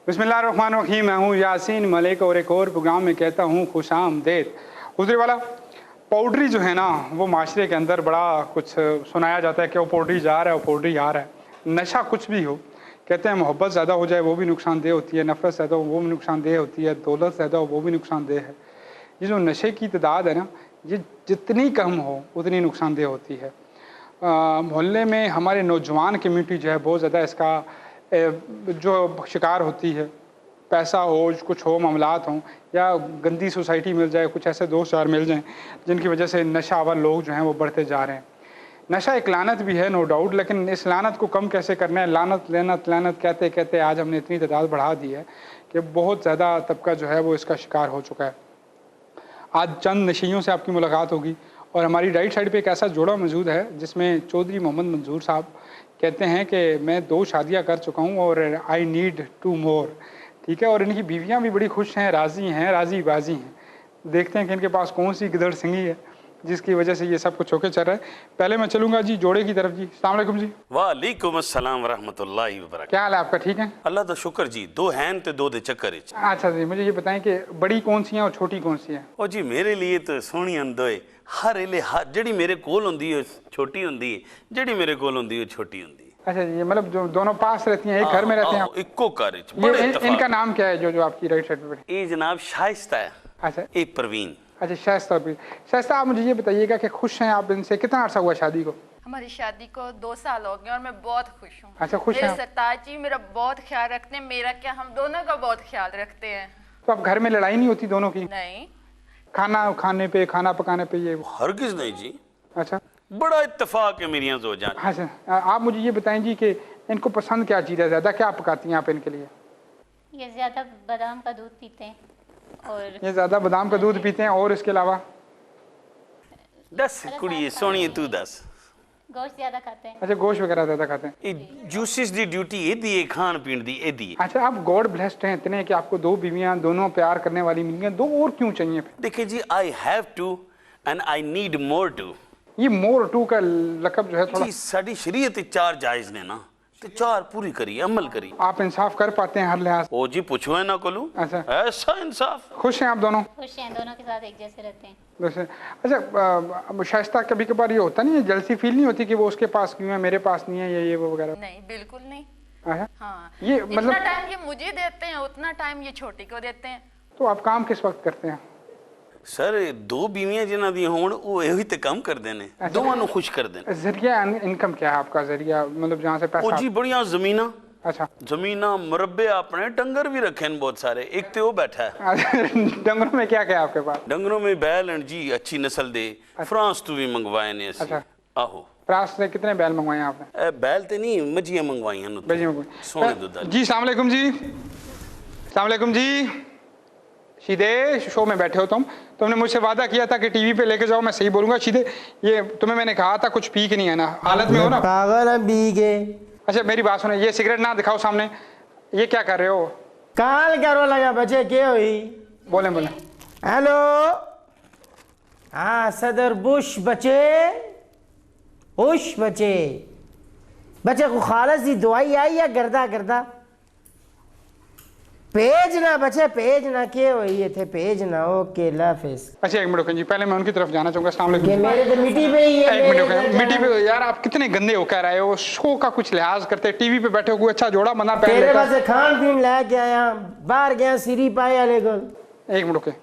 बिस्मिल्लाहिर्रहमानिर्रहीम। मैं हूँ यासीन मलिक और एक और प्रोग्राम में कहता हूँ खुश आमदीद। गुजरे वाला पाउडरी जो है ना, वो माशरे के अंदर बड़ा कुछ सुनाया जाता है कि वो पाउडरी जा रहा है, वो पाउडरी आ रहा है। नशा कुछ भी हो, कहते हैं मोहब्बत ज़्यादा हो जाए वो भी नुकसानदेह होती है, नफ़रत ज़्यादा हो वो भी नुकसानदेह होती है, दौलत ज़्यादा हो वो भी नुकसानदेह है। ये जो नशे की तादाद है ना, ये जितनी कम हो उतनी नुकसानदेह होती है। मोहल्ले में हमारे नौजवान कम्यूनिटी जो है बहुत ज़्यादा इसका जो शिकार होती है। पैसा हो, कुछ हो, मामलात हों, या गंदी सोसाइटी मिल जाए, कुछ ऐसे दोस्त यार मिल जाएं जिनकी वजह से नशावर लोग जो हैं वो बढ़ते जा रहे हैं। नशा एक लानत भी है, नो डाउट, लेकिन इस लानत को कम कैसे करना है। लानत लानत लानत कहते कहते आज हमने इतनी तादाद बढ़ा दी है कि बहुत ज़्यादा तबका जो है वो इसका शिकार हो चुका है। आज चंद नशियों से आपकी मुलाकात होगी और हमारी राइट साइड पे एक ऐसा जोड़ा मौजूद है जिसमें चौधरी मोहम्मद मंजूर साहब कहते हैं कि मैं 2 शादियां कर चुका हूं और आई नीड 2 मोर। ठीक है, और इनकी बीवियां भी बड़ी खुश हैं, राजी बाजी हैं। देखते हैं कि इनके पास कौन सी गिदड़ सिंगी है जिसकी वजह से ये सब कुछ होके चल रहा है। पहले मैं चलूंगा जी जोड़े की तरफ। जी अस्सलाम वालेकुम जी। वालेकुम अस्सलाम वरहमतुल्लाहि वबरकातुहू। क्या हाल है आपका? ठीक है, अल्लाह दा शुक्र जी। 2 हैं ते 2 दे चक्कर विच। अच्छा जी, मुझे ये बताएं कि बड़ी कौन सी हैं और छोटी कौन सी हैं? ओ जी मेरे लिए तो सोहनी अंदोए हर एले जेड़ी मेरे कोल हुंदी है छोटी हुंदी है, जेड़ी मेरे कोल हुंदी है छोटी हुंदी है। अच्छा जी, मतलब जो दोनों पास रहती हैं, एक घर में रहते हैं। इक्को घर विच ये बड़े इनका नाम क्या है जो आपकी राइट साइड पे बैठी? ये जनाब शाइस्ता है। अच्छा, एक परवीन। अच्छा शाइस्ता भी। शाइस्ता, आप मुझे ये बताइएगा कि खुश हैं आप इनसे? कितना अर्सा हुआ शादी को? हमारी शादी को 2 साल हो गए और मैं बहुत खुश हूँ। अच्छा, खुश मेरे हैं? सरताज जी मेरा बहुत ख्याल रखते हैं, मेरा क्या हम दोनों का बहुत ख्याल रखते हैं। तो अब घर में लड़ाई नहीं होती दोनों की? नहीं, खाना खाने पे, खाना पकाने पे ये? हरगिज नहीं जी, अच्छा, बड़ा इत्तेफाक है मेरी ज़ौजान। अच्छा, आप मुझे ये बताएं जी कि इनको पसंद क्या चीज़ है ज़्यादा, क्या पकाती हैं आप इनके लिए? ये ज़्यादा बादाम का दूध पीते हैं और ये ज़्यादा बादाम का दूध पीते हैं, और इसके अलावा? दस कुड़ी सोनी तू दस। गोश्त ज़्यादा खाते हैं। अच्छा, गोश्त वगैरह ज़्यादा खाते हैं। ये जूसिस दी ड्यूटी ये दी है, खान पीन दी ये दी। अच्छा, आप गॉड ब्लेस्ड हैं इतने कि आपको 2 बीवियां, दोनों प्यार करने वाली मिल गई, 2 और क्यों चाहिए? देखिए जी, I have two and I need more two. ये मोर टू का लकब जो है थोड़ा जी साडी शरीयत 4 जायज ने ना, ते 4 पूरी करी, अमल करी। आप इंसाफ कर पाते हैं हर लिहाज? ओ जी पूछो है ना कोलू। अच्छा, ऐसा इंसाफ। खुश हैं आप दोनों? खुश हैं, दोनों के साथ एक जैसे रहते हैं। वैसे अच्छा, शाइस्ता कभी कभार ये होता नहीं है, जलसी फील नहीं होती कि वो उसके पास क्यों है, मेरे पास नहीं है, ये वो वगैरह? नहीं, बिल्कुल नहीं। अच्छा, हाँ, ये जितना मतलब टाइम ये मुझे देते हैं उतना टाइम ये छोटी को देते हैं। तो आप काम किस वक्त करते हैं? सर 2 बीवियां जिन्हां दी होण वो यही ते काम कर देने, दोवां नु खुश कर देने। जरिया इनकम क्या है आपका? जरिया मतलब जहाँ से ओ पैसा? जी बढ़िया जमीना। अच्छा, जमीना मुरब्बे अपने, डंगर भी रखे हैं बहुत सारे। एक ते वो बैठा है। डंगरों में क्या क्या है आपके पास? डंगरों में बैल हैं जी, अच्छी नस्ल दे। फ्रांस तो भी मंगवाए ने असी। अच्छा। आहो, फ्रांस से कितने बैल मंगवाए आपने? बैल ते नहीं, मजियां मंगवाई हैं भेजी मंगवाई। सोने दूध वाली। जी अस्सलाम वालेकुम जी। अस्सलाम वालेकुम जी। सीधे शो में बैठे हो तुमने मुझसे वादा किया था कि टीवी पे लेके जाओ, मैं सही बोलूंगा सीधे। ये तुम्हें मैंने कहा था कुछ पी के नहीं है ना, हालत में हो ना? पागल है पी के। अच्छा मेरी बात सुनो, ये सिगरेट ना दिखाओ सामने। ये क्या कर रहे हो? काल करो लगा बचे के हुई? बोले बोले। हेलो, हाँ सदर बुश बचे, बुश बचे, बचे को खालस दी दवाई आई या गर्दा गर्दा? पेज ना बचे, पेज ना के हुई ये थे, पेज ना। ओके लाफिज। अच्छा एक मिनट रुकें जी, पहले मैं उनकी तरफ जाना चाहूंगा। अस्सलाम ये वालेकुम। मेरे तो मिट्टी पे ही है। एक मिनट रुकें, मिट्टी पे यार आप कितने गंदे हो कह रहे हो? शो का कुछ लिहाज करते, टीवी पे बैठे हो, कोई अच्छा जोड़ा बना पहले तेरे पास खान पीन लेके आया, बाहर गया सीरी पाया लेकर। एक मिनट रुकें,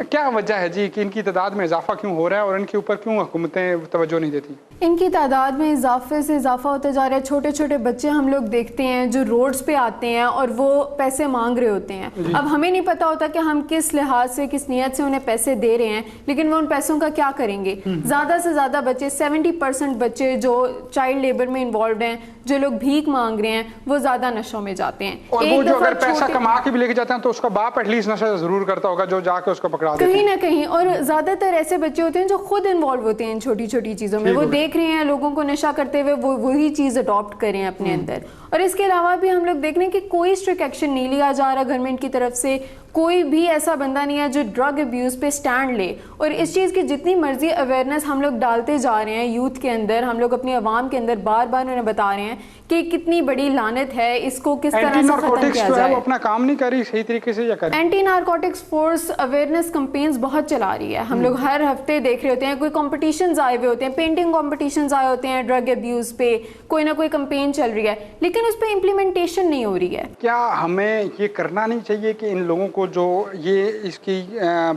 क्या वजह है जी कि इनकी तादाद में इजाफा क्यों हो रहा है और इनके ऊपर क्यों हुकूमतें तवज्जो नहीं देती? इनकी तादाद में इजाफे से इजाफा होता जा रहा है। छोटे छोटे बच्चे हम लोग देखते हैं जो रोड्स पे आते हैं और वो पैसे मांग रहे होते हैं। अब हमें नहीं पता होता कि हम किस लिहाज से, किस नियत से उन्हें पैसे दे रहे हैं, लेकिन वो उन पैसों का क्या करेंगे। ज़्यादा से ज़्यादा बच्चे, 70% बच्चे जो चाइल्ड लेबर में इन्वॉल्व हैं, जो लोग भीख मांग रहे हैं, वो ज़्यादा नशों में जाते हैं। और वो जो अगर पैसा कमा के भी लेके जाते हैं तो उसका बाप एटलीस्ट नशा जरूर करता होगा जो जाके उसको पकड़ा देते हैं कहीं ना कहीं। और ज़्यादातर ऐसे बच्चे होते हैं जो खुद इन्वॉल्व होते हैं इन छोटी छोटी चीज़ों में। वो देख रहे हैं लोगों को नशा करते हुए, वो वही चीज़ अडॉप्ट करें अपने अंदर। और इसके अलावा भी हम लोग देख रहे हैं कि कोई स्ट्रिक्ट एक्शन नहीं लिया जा रहा गवर्नमेंट की तरफ से, कोई भी ऐसा बंदा नहीं है जो ड्रग अब्यूज़ पे स्टैंड ले। और इस चीज़ की जितनी मर्जी अवेयरनेस हम लोग डालते जा रहे हैं यूथ के अंदर, हम लोग अपनी आवाम के अंदर बार बार उन्हें बता रहे हैं कि कितनी बड़ी लानत है, इसको किस तरह से खत्म किया जो है जाए। वो अपना काम नहीं कर रही सही तरीके से या कर रही? Anti narcotics force awareness campaigns बहुत चला रही है। हम लोग हर हफ्ते देख रहे होते हैं, कोई कॉम्पिटिशन्स आए हुए होते हैं, पेंटिंग कॉम्पिटिशन्स आए होते हैं ड्रग अब्यूज़ पे, कोई ना कोई कैंपेन चल रही है, लेकिन उस पर इम्प्लीमेंटेशन नहीं हो रही है। क्या हमें ये करना नहीं चाहिए कि इन लोगों को जो ये इसकी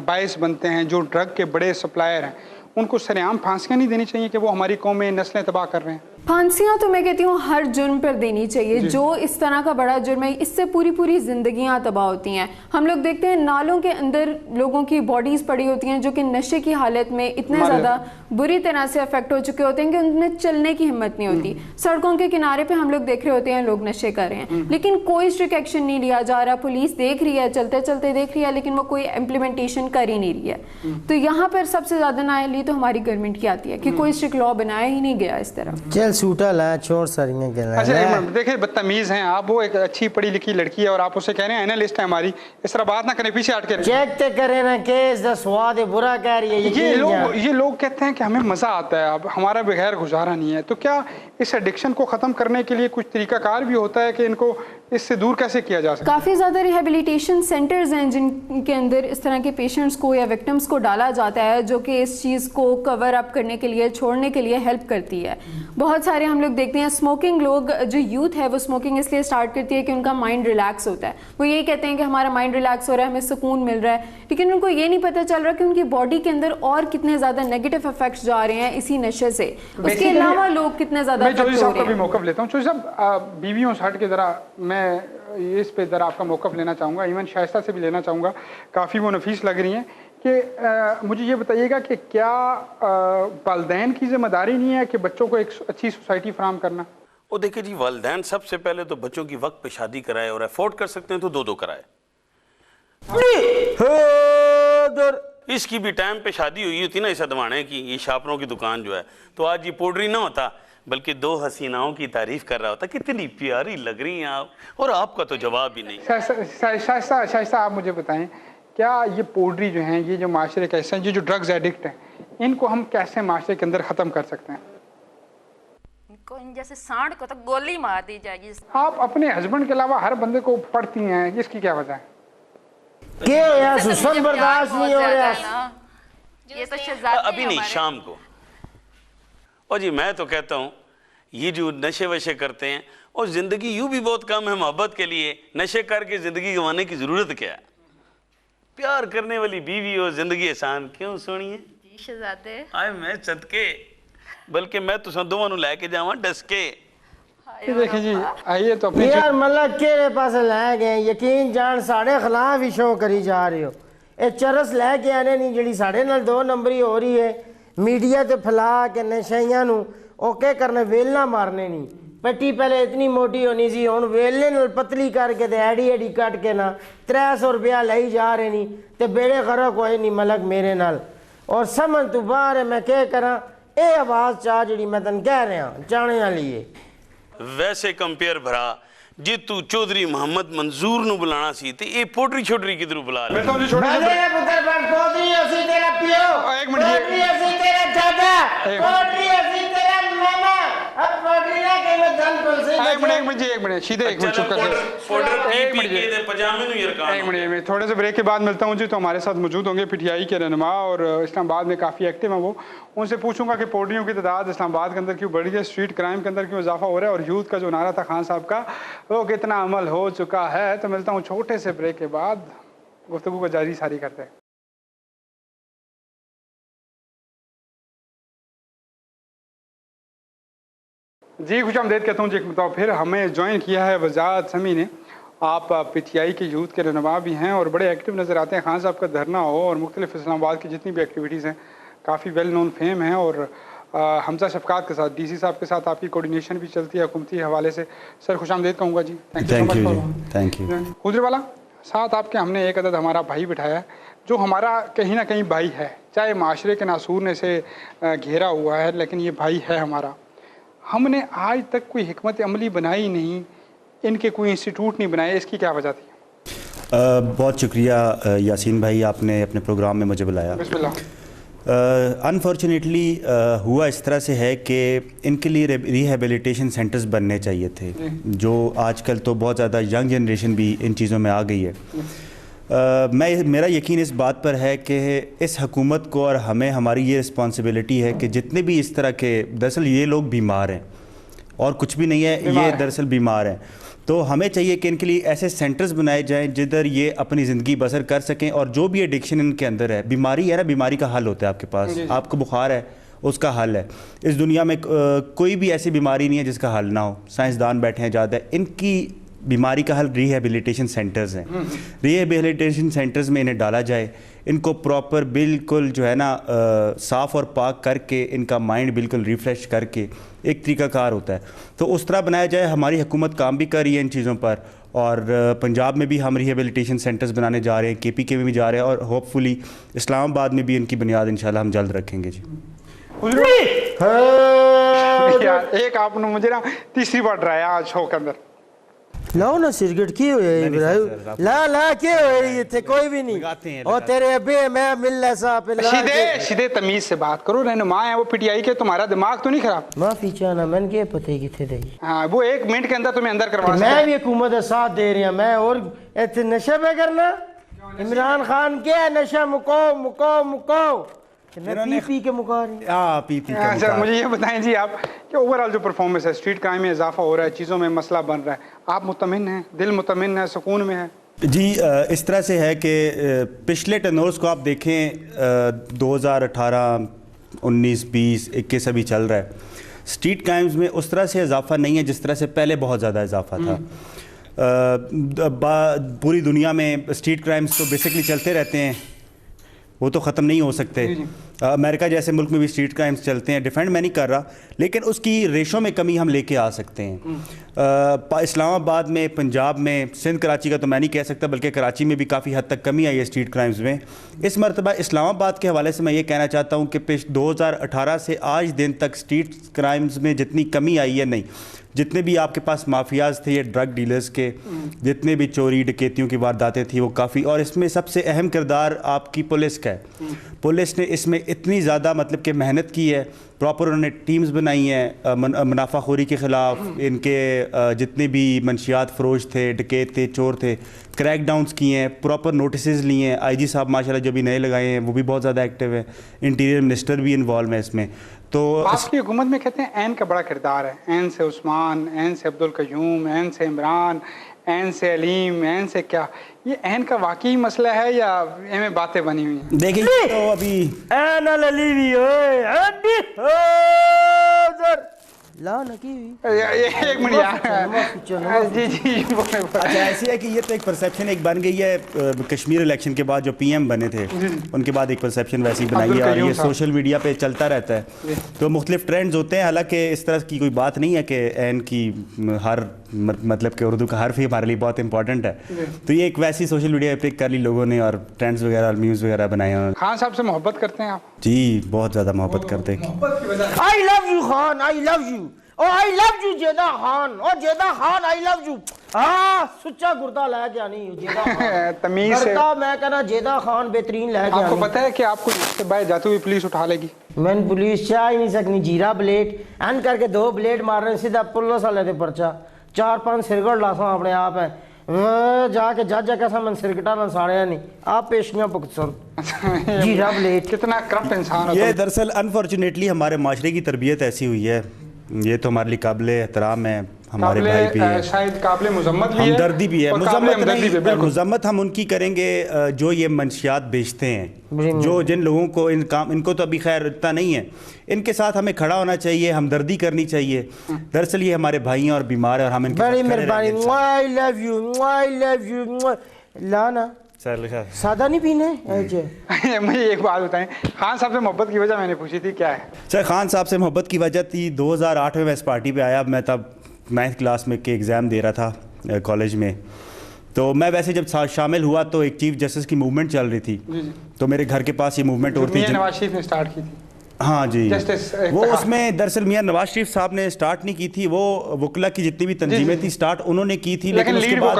बायस बनते हैं, जो ड्रग के बड़े सप्लायर हैं, उनको सरेआम फांसियाँ नहीं देनी चाहिए कि वो हमारी कौम में नस्लें तबाह कर रहे हैं? फांसियाँ तो मैं कहती हूँ हर जुर्म पर देनी चाहिए। जो इस तरह का बड़ा जुर्म है, इससे पूरी पूरी जिंदगियाँ तबाह होती हैं। हम लोग देखते हैं नालों के अंदर लोगों की बॉडीज़ पड़ी होती हैं जो कि नशे की हालत में इतने ज़्यादा बुरी तरह से अफेक्ट हो चुके होते हैं कि उनमें चलने की हिम्मत नहीं होती। सड़कों के किनारे पे हम लोग देख रहे होते हैं लोग नशे कर रहे हैं, लेकिन कोई स्ट्रिक्ट एक्शन नहीं लिया जा रहा। पुलिस देख रही है, चलते चलते देख रही है, लेकिन वो कोई इम्प्लीमेंटेशन कर ही नहीं रही है। तो यहाँ पर सबसे ज़्यादा नाअहली तो हमारी गवर्नमेंट की आती है कि कोई स्ट्रिक्ट लॉ बनाया ही नहीं गया इस तरह। चल सूटा ला छोड़ सारियां कहना। अच्छा एक मिनट देखिए, बदतमीज हैं आप, वो एक अच्छी पढ़ी लिखी लड़की है और आप उसे कह रहे हैं एनालिस्ट है हमारी, इस तरह बात ना करें, पीछे हट के चेक ते करे ना केस दा स्वाद है, बुरा कह रही है। ये लोग कहते हैं कि हमें मजा आता है, अब हमारा बगैर गुजारा नहीं है। तो क्या इस एडिक्शन को खत्म करने के लिए कुछ तरीकाकार भी होता है कि इनको इससे दूर कैसे किया जा सकता है? काफ़ी ज़्यादा रिहेबिलिटेशन सेंटर्स हैं जिनके अंदर इस तरह के पेशेंट्स को या विक्टिम्स को डाला जाता है, जो कि इस चीज़ को कवर अप करने के लिए, छोड़ने के लिए हेल्प करती है। बहुत सारे हम लोग देखते हैं स्मोकिंग लोग, जो यूथ है वो स्मोकिंग इसलिए स्टार्ट करती है कि उनका माइंड रिलैक्स होता है। वो यही कहते हैं कि हमारा माइंड रिलैक्स हो रहा है, हमें सुकून मिल रहा है, लेकिन उनको ये नहीं पता चल रहा कि उनकी बॉडी के अंदर और कितने ज़्यादा नेगेटिव इफेक्ट्स जा रहे हैं इसी नशे से। उसके अलावा लोग कितने ज़्यादा भी मौक़िफ़ लेता हूँ। चौधरी साहब, बीवियों से हट के ज़रा मैं इस पे ज़रा आपका मौक़िफ़ लेना चाहूँगा, इवन शाइस्ता से भी लेना चाहूँगा, काफ़ी वो नफीस लग रही हैं कि मुझे ये बताइएगा कि क्या वालिदैन की ज़िम्मेदारी नहीं है कि बच्चों को एक अच्छी सोसाइटी फराहम करना? वो देखिए जी, वालिदैन सबसे पहले तो बच्चों की वक्त पे शादी कराए, और अफोर्ड कर सकते हैं तो 2-2 कराए। इसकी भी टाइम पे शादी हुई होती ना इस अदवाने की, ये शापरों की दुकान जो है, तो आज ये पोड्री ना होता, बल्कि 2 हसीनाओं की तारीफ कर रहा होता, कितनी प्यारी लग रही हैं आप, और आपका तो जवाब ही नहीं। शाइस्ता आप मुझे बताएं, क्या ये पोड्री जो हैं, ये जो माशरे के ऐसे हैं, ये जो ड्रग्स एडिक्ट हैं, इनको हम कैसे माशरे के अंदर ख़त्म कर सकते हैं? इनको इन जैसे सांड को तो गोली मार दी जाएगी। आप अपने हस्बैंड के अलावा हर बंदे को पढ़ती हैं, इसकी क्या वजह है? क्यों यार, सुसन बर्दाश्त नहीं हो रहा? ये तो शहजादे अभी नहीं, शाम को। और जी मैं तो कहता हूँ ये जो नशे वशे करते हैं, और ज़िंदगी यूँ भी बहुत कम है मोहब्बत के लिए, नशे करके ज़िंदगी गंवाने की ज़रूरत क्या है? प्यार करने वाली बीवी हो, ज़िंदगी आसान क्यों सोनी है जी शहजादे। आए मैं सदके, बल्कि मैं तुसा दोवां नूं लैके जावां डसके। देखिए जी, आइए तो अपने यार मतलब केरे पास लै गए, यकीन जान साढ़े खिलाफ ही शो करी जा रहे हो। ये चरस लैके आने नहीं जी साढ़े नाल 2 नंबरी हो रही है, मीडिया ते फैला के नशाइयां नूं ओके करने, वेलना मारने नहीं। पट्टी पहले इतनी मोटी होनी सी, हुण वेलने नाल पतली करके ते एडी एडी कट के ना 300 रुपया लाई जा रहे नहीं, ते बेड़े करो कोई नहीं मलक मेरे नाल। और समझ तू बाहर है, मैं क्या करा? ये आवाज़ चाह जी मैं तन कह रहा चाहने वाली है। वैसे कंपेयर भरा जी तू चौधरी मोहम्मद मंजूर नूं बुलाना सी, ते ये पोटरी छोटरी किधरू बुला ले? मैं तो जी छोटे से मेरे पुत्र पर पोटरी असी तेरा पियो, एक मिनट ये- पोटरी असी तेरा दादा, पोटरी असी तेरा मामा, अब पोटरी ना के मैं धन पुल से एक मिनट सीधे एक मिनट चुप कर पाउडर एक पी मिनट के ते पजामे नूं यरकान। एक मिनट थोड़े से ब्रेक के बाद मिलता हूँ जी। तो हमारे साथ मौजूद होंगे पीटीआई के रहनुमा और इस्लामाबाद में काफ़ी एक्टिव हैं वो। उनसे पूछूंगा कि पोड्रियों की तादाद इस्लामाबाद के अंदर क्यों बढ़ी है, स्ट्रीट क्राइम के अंदर क्यों इजाफा हो रहा है, और यूथ का जो नारा था खान साहब का वो कितना अमल हो चुका है। तो मिलता हूँ छोटे से ब्रेक के बाद, गुफ्तगू को जारी सारी करते हैं। जी खुशामदीद कहता हूँ जी। एक बताओ फिर हमें ज्वाइन किया है वजात समी ने। आप पीटीआई के यूथ के रहनुमा भी हैं और बड़े एक्टिव नज़र आते हैं। खान साहब का धरना हो और मुख्तलिफ इस्लामाबाद की जितनी भी एक्टिविटीज़ हैं काफ़ी वेल नोन फेम है। और हमजा शफकात के साथ डीसी साहब के साथ आपकी कोऑर्डिनेशन भी चलती है हुकूमती हवाले से। सर खुशामदीद कहूँगा जी। Thank you. हुजूरवाला साथ आपके हमने एक अदद हमारा भाई बिठाया है जो हमारा कहीं ना कहीं भाई है, चाहे माशरे के नासूर ने से घेरा हुआ है, लेकिन ये भाई है हमारा। हमने आज तक कोई हिकमत अमली बनाई नहीं, इनके कोई इंस्टीट्यूट नहीं बनाए, इसकी क्या वजह थी? بہت شکریہ یاسین بھائی، آپ نے اپنے پروگرام میں مجھے بلایا. بسم اللہ. انفارچونیٹلی ہوا اس طرح سے ہے کہ ان کے لیے ریہیبلیٹیشن سینٹرز بننے چاہیے تھے، جو آج کل تو بہت زیادہ ینگ جنریشن بھی ان چیزوں میں آ گئی ہے. میرا یقین اس بات پر ہے کہ اس حکومت کو اور ہمیں ہماری یہ رسپانسبلٹی ہے کہ جتنے بھی اس طرح کے، دراصل یہ لوگ بیمار ہیں اور کچھ بھی نہیں ہے، یہ دراصل بیمار ہیں، تو ہمیں چاہیے کہ ان کے لیے ایسے سینٹرز بنائے جائیں جدھر یہ اپنی زندگی بسر کر سکیں، اور جو بھی ایڈکشن ان کے اندر ہے، بیماری ہے نا، بیماری کا حل ہوتا ہے آپ کے پاس. آپ کو بخار ہے، اس کا حل ہے. اس دنیا میں کوئی بھی ایسی بیماری نہیں ہے جس کا حل نہ ہو. سائنسدان بیٹھے ہیں زیادہ، ان کی بیماری کا حل ریہیبلیٹیشن سینٹرز ہیں. ریہیبلیٹیشن سینٹرز میں انہیں ڈالا جائے، ان کو پراپر بالکل جو ہے نا صاف اور پاک کر کے، ان کا مائنڈ بالکل ریفریش کر کے، ایک طریقہ کار ہوتا ہے تو اس طرح بنایا جائے. ہماری حکومت کام بھی کر رہی ہے ان چیزوں پر، اور پنجاب میں بھی ہم ریہیبلیٹیشن سینٹرز بنانے جا رہے ہیں، KPK میں بھی جا رہے ہیں، اور ہوپ فلی اسلام آباد میں بھی ان کی بنیاد انشاءاللہ ہم جلد رکھیں گے. جی ایک آپ نے مجھے نا تیسری بار ڈرایا آج شو کے اندر. لاؤ نا سرگٹ کی ہوئی ہے ابراہیم، لا کی ہوئی تھے کوئی بھی نہیں. اور تیرے ابھی میں مل ایسا پہ شدے تمیز سے بات کرو، رہنما ہے وہ PTI کے، تمہارا دماغ تو نہیں خراب؟ معافی چاہنا میں نے کیا پتہ ہی کتنے دے. ہاں وہ 1 منٹ کے اندر تمہیں اندر کروا سکتے. میں بھی حکومت کا ساتھ دے رہی ہوں. میں اور ایتھے نشے پہ کرنا، عمران خان کیا نشہ مکو میں پی کے مکا رہی. اچھا مجھے یہ بتائیں جی آپ کہ اوورآل جو پرفارمنس ہے، اسٹریٹ کرائم میں اضافہ ہو رہا ہے، چیزوں میں مسئلہ بن رہا ہے، آپ مطمئن ہیں؟ دل مطمئن ہے؟ سکون میں ہے؟ جی اس طرح سے ہے کہ پچھلے ٹرنورز کو آپ دیکھیں، 2018 19 20 21 ابھی چل رہا ہے، اسٹریٹ کرائمز میں اس طرح سے اضافہ نہیں ہے جس طرح سے پہلے بہت زیادہ اضافہ تھا. پوری دنیا میں اسٹریٹ کرائمز تو بیسکلی چلتے رہتے ہیں، وہ تو ختم نہیں ہو سکتے. امریکہ جیسے ملک میں بھی اسٹریٹ کرائمز چلتے ہیں، ڈیفینڈ میں نہیں کر رہا، لیکن اس کی ریشو میں کمی ہم لے کے آ سکتے ہیں. اسلام آباد میں، پنجاب میں، سندھ کراچی کا تو میں نہیں کہہ سکتا، بلکہ کراچی میں بھی کافی حد تک کمی آئی ہے اسٹریٹ کرائمز میں. اس مرتبہ اسلام آباد کے حوالے سے میں یہ کہنا چاہتا ہوں کہ 2018 سے آج دن تک اسٹریٹ کرائمز میں جتنی کمی آئی ہے، نہیں، جتنے بھی آپ کے پاس مافیاز تھے، یہ ڈرگ ڈیلرز کے، جتنے بھی چوری ڈکیتیوں کی وارداتیں تھیں، وہ کافی، اور اس میں سب سے اہم کردار آپ کی پولیس کا ہے. پولیس نے اس میں اتنی زیادہ مطلب کہ محنت کی ہے، پراپر انہوں نے ٹیمز بنائی ہیں منافع خوری کے خلاف. ان کے جتنے بھی منشیات فروش تھے، ڈکیت تھے، چور تھے، کریک ڈاؤنز کیے ہیں، پراپر نوٹسز لیے ہیں. IG صاحب ماشاءاللہ جو بھی نئے لگائے ہیں وہ بھی بہت زیادہ ایکٹیو ہے، انٹیریئر منسٹر بھی انوالو ہے اس میں. تو آپ کی حکومت میں کہتے ہیں عین کا بڑا کردار ہے، عین سے عثمان، عین سے عبدالقیوم، عین سے عمران، عین سے علیم، عین سے کیا، یہ عین کا واقعی مسئلہ ہے یا میں باتیں بنی ہوئی ہیں؟ دیکھیں تو ابھی عین علی لا نکی ایک منٹ یار جی اچھا ایسی ہے کہ یہ تو ایک پرسیپشن ایک بن گئی ہے کشمیر الیکشن کے بعد جو PM بنے تھے ان کے بعد ایک پرسیپشن ویسی بنائی ہے اور یہ سوشل میڈیا پہ چلتا رہتا ہے تو مختلف ٹرینڈز ہوتے ہیں حالانکہ اس طرح کی کوئی بات نہیں ہے کہ عین کی ہر مطلب کہ اردو کا حرف ہی ہمارے لیے بہت امپورٹنٹ ہے تو یہ ایک ویسی سوشل میڈیا پہ پک کر لی لوگوں نے اور ٹرینڈز وغیرہ اور میوز وغیرہ بنائے ہیں. خان صاحب سے محبت کرتے ہیں آپ؟ جی بہت زیادہ محبت کرتے ہیں. I love you Khan I love you Oh I love you جیدہ Khan اور جیدہ خان I love you ہاں سچا گردہ لے کے آنی جیدہ خان تمیز سے میں کہنا جیدہ خان بہترین لے کے آنی. آپ کو پتہ ہے کہ آپ کو اس سے باہر جاتے ہوئے پولیس اٹھا لے گی؟ میں پولیس چاہ ہی نہیں سکنی جیرا بلیڈ این کر کے 2 بلیڈ مار رہے ہیں سیدھا پولیس والے دے پرچا 4-5 سرگڑ لاساں اپنے آپ ہیں جا کے جج کیسا من سرکٹا نہ ساڑیا نہیں آپ پیشیاں پکت سر جیرا بلیڈ کتنا کرپٹ انسان ہوتا ہے. یہ دراصل انفارچونیٹلی ہمارے معاشرے کی تربیت ایسی ہوئی ہے یہ تو ہمارے لیے قابل احترام ہے ہمارے بھائی بھی ہے شاید قابل مذمت بھی ہے ہمدردی بھی ہے مذمت نہیں مذمت ہم ان کی کریں گے جو یہ منشیات بیچتے ہیں جو جن لوگوں کو ان کو تو ابھی خیر اتنا نہیں ہے ان کے ساتھ ہمیں کھڑا ہونا چاہیے ہمدردی کرنی چاہیے دراصل یہ ہمارے بھائی ہیں اور بیمار ہیں اور ہم ان کے بڑی مہربانی I love you لانا سادہ نہیں پینے. مجھے ایک بات بتائیں خان صاحب سے محبت کی وجہ میں نے پوچھی تھی کیا ہے؟ سر خان صاحب سے محبت کی وجہ تھی 2008 میں اس پارٹی پہ آیا میں تب 9th کلاس میں کے ایگزام دے رہا تھا کالج میں تو میں ویسے جب شامل ہوا تو ایک چیف جسٹس کی موومنٹ چل رہی تھی تو میرے گھر کے پاس یہ موومنٹ اور تھی نواز شریف نے سٹارٹ کی تھی ہاں جی جسٹس وہ اس میں دراصل میاں نواز شریف صاحب نے سٹارٹ نہیں کی تھی, وہ وکلا کی جتنی بھی تنظیمیں تھی سٹارٹ انہوں نے کی تھی, لیکن اس کے بعد